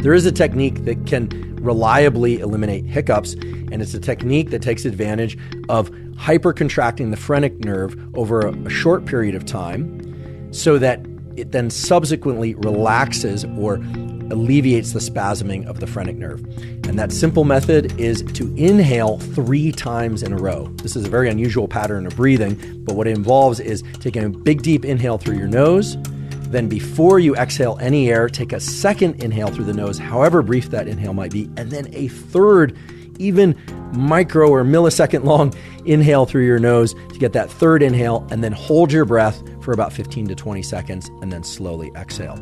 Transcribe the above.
There is a technique that can reliably eliminate hiccups, and it's a technique that takes advantage of hypercontracting the phrenic nerve over a short period of time so that it then subsequently relaxes or alleviates the spasming of the phrenic nerve. And that simple method is to inhale 3 times in a row. This is a very unusual pattern of breathing, but what it involves is taking a big deep inhale through your nose. Then before you exhale any air, take a second inhale through the nose, however brief that inhale might be, and then a third, even micro or millisecond long inhale through your nose to get that third inhale, and then hold your breath for about 15 to 20 seconds and then slowly exhale.